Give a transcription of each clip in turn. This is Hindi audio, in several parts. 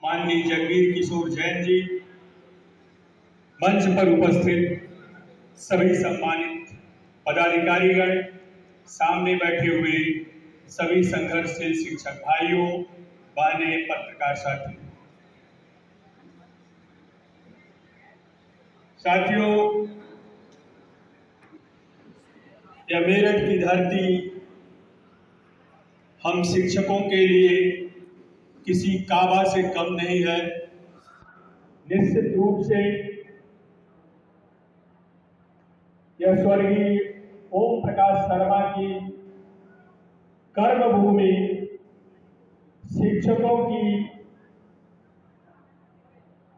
माननीय जगवीर किशोर जैन जी, मंच पर उपस्थित सभी सम्मानित पदाधिकारीगण, सामने बैठे हुए सभी संघर्षशील शिक्षक भाइयों, बहनें, पत्रकार साथियों, यह मेरठ की धरती हम शिक्षकों के लिए किसी काबा से कम नहीं है। निश्चित रूप से यह स्वर्गीय ओम प्रकाश शर्मा की कर्मभूमि, शिक्षकों की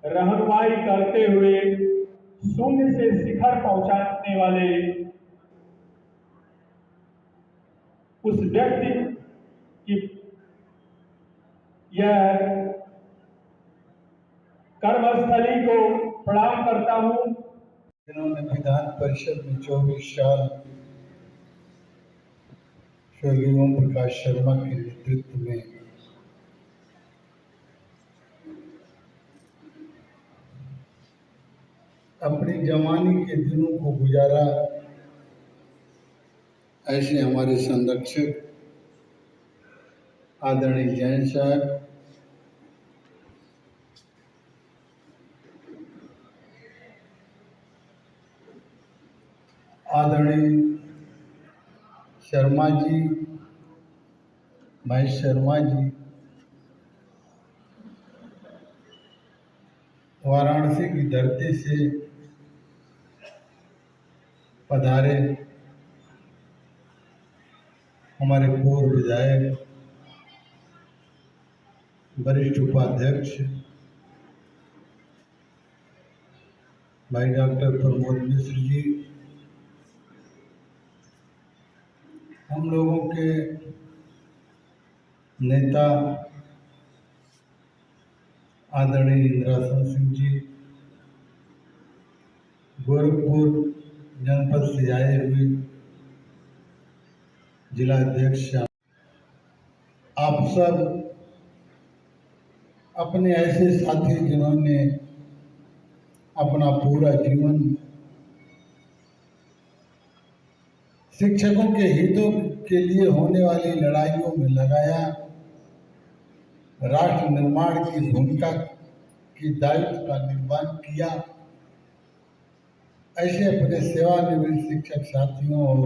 रहनुमाई करते हुए शून्य से शिखर पहुंचाने वाले उस व्यक्ति की यह कर्मस्थली को प्रणाम करता हूं। जिन्होंने विधान परिषद में 24 साल स्वर्गीय ओम प्रकाश शर्मा के नेतृत्व में अपनी जवानी के दिनों को गुजारा, ऐसे हमारे संरक्षक आदरणीय जैन साहब, आदरणीय शर्मा जी, महेश शर्मा जी, वाराणसी की धरती से पधारे हमारे पूर्व विधायक, वरिष्ठ उपाध्यक्ष भाई डॉक्टर प्रमोद मिश्र जी, हम लोगों के नेता आदरणीय इंद्रासन सिंह जी, गोरखपुर जनपद से आए हुए जिला अध्यक्ष, आप सब अपने ऐसे साथी जिन्होंने अपना पूरा जीवन शिक्षकों के हितों के लिए होने वाली लड़ाइयों में लगाया, राष्ट्र निर्माण की भूमिका की दायित्व का निर्वहन किया, ऐसे अपने सेवानिवृत्त शिक्षक साथियों और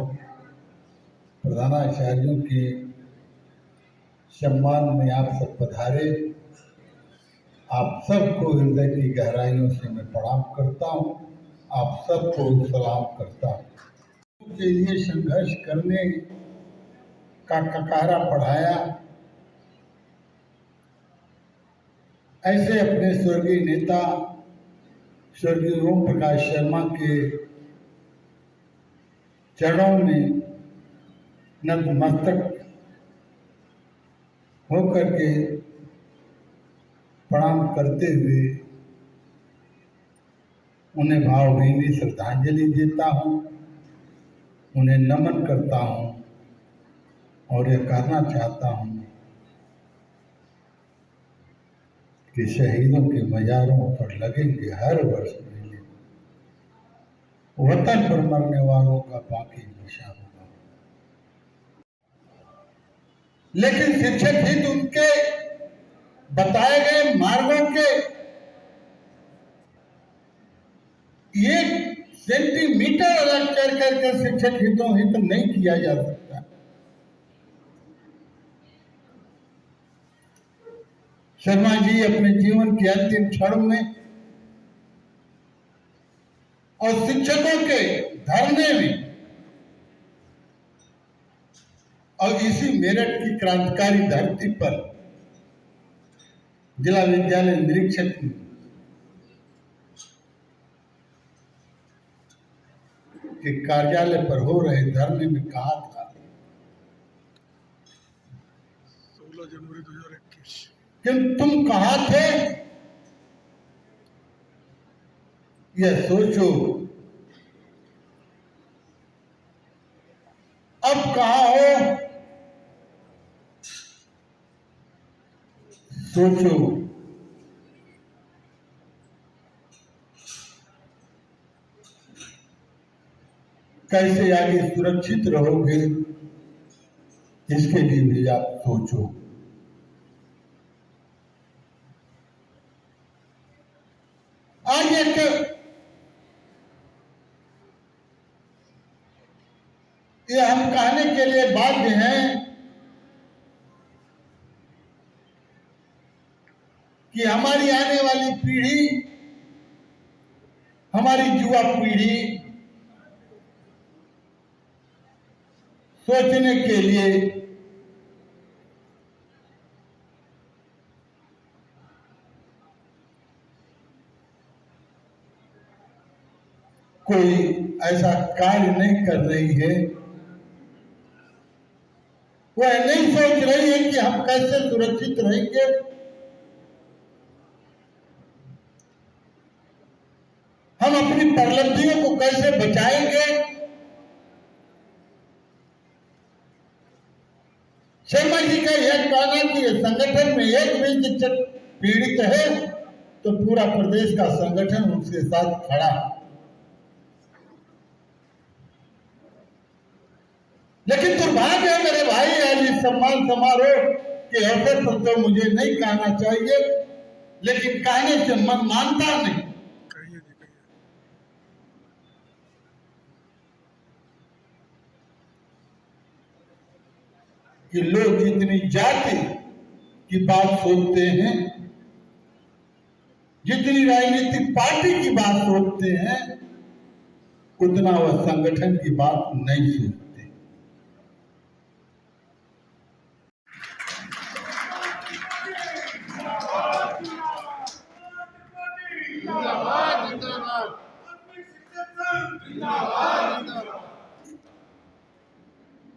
प्रधानाचार्यों के सम्मान में आप सब पधारे। आप सबको हृदय की गहराइयों से मैं प्रणाम करता हूँ, आप सबको सलाम करता हूँ। के लिए संघर्ष करने का ककारा पढ़ाया, ऐसे अपने स्वर्गीय नेता स्वर्गीय ओम प्रकाश शर्मा के चरणों में नतमस्तक होकर के प्रणाम करते हुए उन्हें भावभीनी श्रद्धांजलि देता हूँ, उन्हें नमन करता हूँ और यह कहना चाहता हूँ कि शहीदों के मजारों पर लगेंगे हर वर्ष मेले, वतन पर मरने वालों का बाकी नशा होगा। लेकिन शिक्षक हित उनके बताए गए मार्गों के 1 सेंटीमीटर अलग करके शिक्षक हितों हित नहीं किया जा सकता। शर्मा जी अपने जीवन के अंतिम क्षण में और शिक्षकों के धरने में और इसी मेरठ की क्रांतिकारी धरती पर जिला विद्यालय निरीक्षक के कार्यालय पर हो रहे धरने में कहा था 16 जनवरी 2021 कि तुम कहाँ थे, यह सोचो अब कहाँ हो, सोचो कैसे आगे सुरक्षित रहोगे, इसके लिए भी आप सोचो। आज ये हम कहने के लिए बाध्य हैं कि हमारी आने वाली पीढ़ी, हमारी युवा पीढ़ी सोचने के लिए कोई ऐसा कार्य नहीं कर रही है, वह नहीं सोच रही है कि हम कैसे सुरक्षित रहेंगे, हम अपनी उपलब्धियों को कैसे बचाएंगे। शर्मा जी का यह कहना कि संगठन में एक भी शिक्षक पीड़ित है तो पूरा प्रदेश का संगठन उसके साथ खड़ा है। लेकिन दुर्भाग्य है मेरे भाई, आज इस सम्मान समारोह के अवसर पर तो मुझे नहीं कहना चाहिए, लेकिन कहने से मन मानता नहीं। कि लोग जितनी जाति की बात सोचते हैं, जितनी राजनीतिक पार्टी की बात सोचते हैं, उतना वह संगठन की बात नहीं सोचते।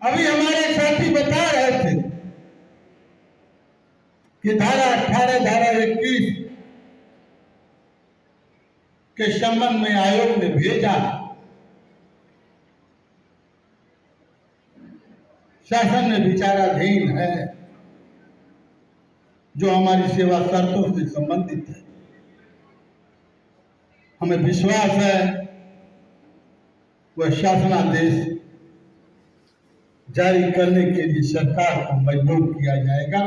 अभी हमारे साथी बता रहे थे कि धारा 18, धारा 21 के संबंध में आयोग ने भेजा, शासन में विचाराधीन है, जो हमारी सेवा शर्तों से संबंधित है। हमें विश्वास है वह शासनादेश जारी करने के लिए सरकार को मजबूर किया जाएगा।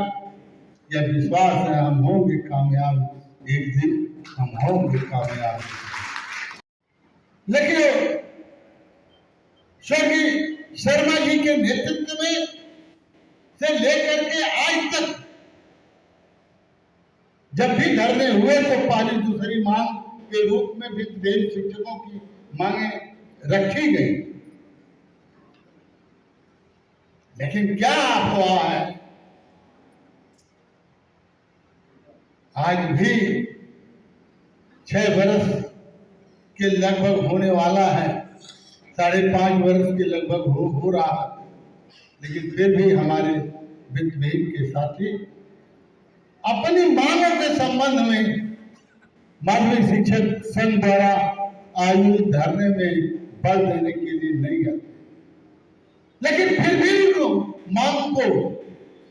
यह विश्वास है, हम होंगे कामयाब, एक दिन हम होंगे कामयाब। लेकिन स्वर्गीय शर्मा जी के नेतृत्व में से लेकर के आज तक जब भी धरने हुए तो पहली दूसरी मांग के रूप में भी शिक्षकों की मांगे रखी गई। लेकिन क्या अफवाह है, आज भी 6 वर्ष के लगभग होने वाला है, 5.5 वर्ष के लगभग हो रहा है, लेकिन फिर भी हमारे वित्त विभाग के साथी अपनी मांगों के संबंध में माध्यमिक शिक्षक संघ द्वारा आयोजित धरने में बल देने के लिए नहीं आते। लेकिन फिर भी मांग को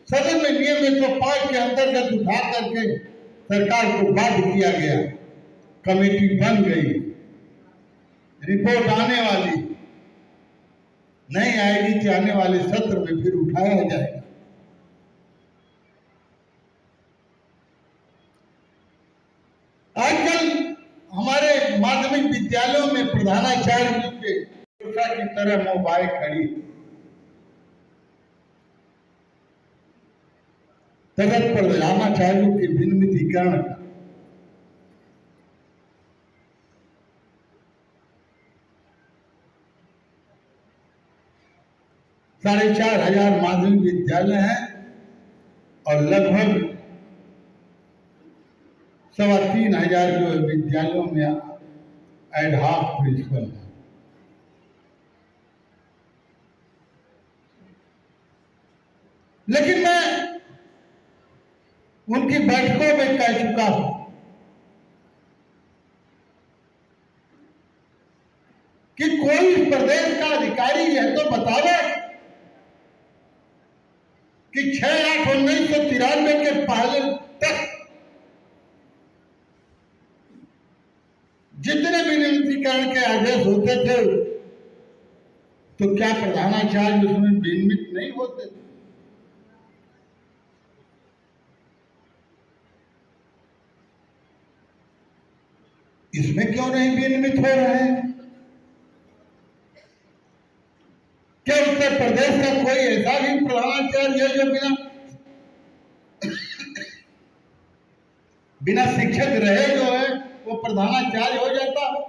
सदन में नियम 105 के अंतर्गत उठा करके सरकार को बाध्य किया गया। कमेटी बन गई, रिपोर्ट आने वाली नहीं आएगी कि आने वाले सत्र में फिर उठाया जाएगा। आजकल हमारे माध्यमिक विद्यालयों में प्रधानाचार्य के की तरह मोबाइल खड़ी, तदत प्रधानाचार्यों के विनियमितीकरण का साढ़े 4,000 माध्यमिक विद्यालय हैं और लगभग 3,500 जो विद्यालयों में एडहॉक प्रिंसिपल है। लेकिन मैं उनकी बैठकों में कह चुका हूं कि कोई प्रदेश का अधिकारी यह तो बतावे कि 6/8/1993 के पहले तक जितने विनियमितीकरण के आदेश होते थे तो क्या प्रधानाचार्य उसमें विनियमित नहीं होते? इसमें क्यों नहीं विनियमित हो रहे हैं? क्या उत्तर प्रदेश का कोई ऐसा भी प्रधानाचार्य है जो बिना शिक्षक रहे जो है वो प्रधानाचार्य हो जाता है?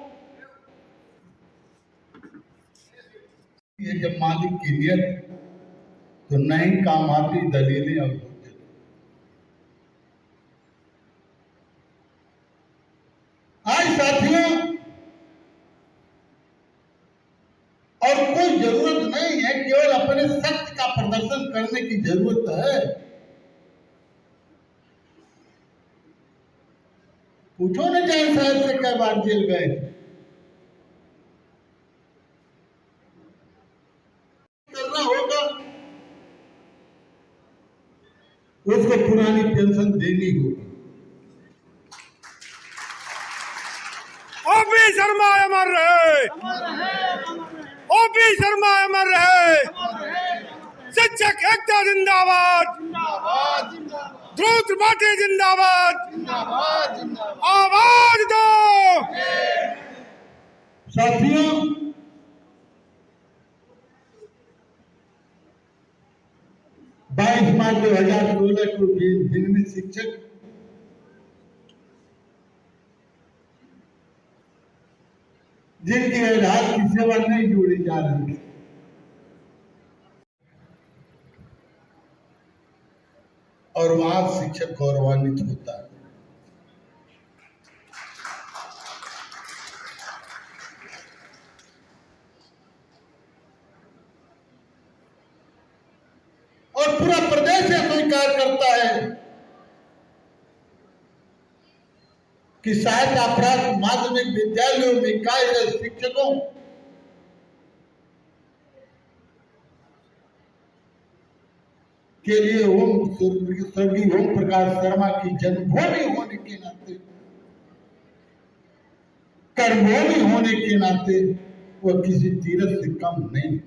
ये जब मालिक की नियत तो नहीं काम आती दलीलें और होते। आज साथियों, और कोई जरूरत नहीं है, केवल अपने सत्य का प्रदर्शन करने की जरूरत है। पूछो न जैन साहब से कई बार जेल गए, करना होगा उसको पुरानी पेंशन देनी होगी। ओपी शर्मा अमर रहे, ओपी शर्मा अमर रहे, शिक्षक एकता जिंदाबाद, ध्रुव त्रिपाठी जिंदाबाद, आवाज दो। साथियों, मार्च 2016 को विनियमित शिक्षक जिनकी आधार की सेवा नहीं जोड़ी जा रही थी, और वहां शिक्षक गौरवान्वित होता है। और पूरा प्रदेश यह स्वीकार करता है कि सहायता प्राप्त माध्यमिक विद्यालयों में कार्यरत शिक्षकों के लिए स्वर्गीय ओम प्रकाश शर्मा की जन्मभूमि होने के नाते, कर्मभूमि होने के नाते वह किसी तीर्थ से कम नहीं।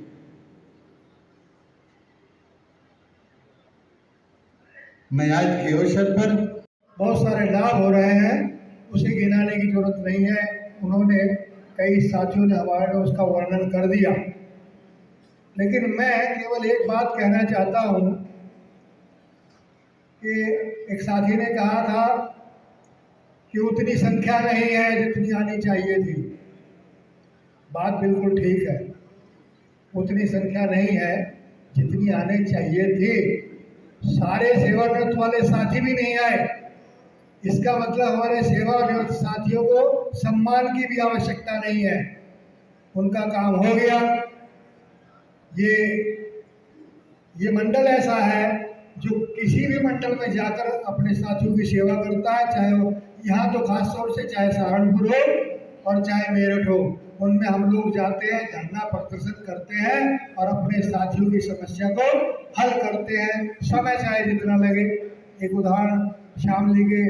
मैं आज के अवसर पर बहुत सारे लाभ हो रहे हैं, उसे गिनाने की जरूरत नहीं है। उन्होंने कई साथियों ने हमारे उसका वर्णन कर दिया, लेकिन मैं केवल एक बात कहना चाहता हूँ कि एक साथी ने कहा था कि उतनी संख्या नहीं है जितनी आनी चाहिए थी। बात बिल्कुल ठीक है, उतनी संख्या नहीं है जितनी आने चाहिए थी। सारे सेवानिवृत्त वाले साथी भी नहीं आए, इसका मतलब हमारे सेवानिवृत्त साथियों को सम्मान की भी आवश्यकता नहीं है, उनका काम हो गया। ये मंडल ऐसा है जो किसी भी मंडल में जाकर अपने साथियों की सेवा करता है, चाहे वो यहाँ तो खास तौर से चाहे सहारनपुर हो और चाहे मेरठ हो, उनमें हम लोग जाते हैं, धरना प्रदर्शन करते हैं और अपने साथियों की समस्या को हल करते हैं, समय चाहे जितना लगे। एक उदाहरण शामली के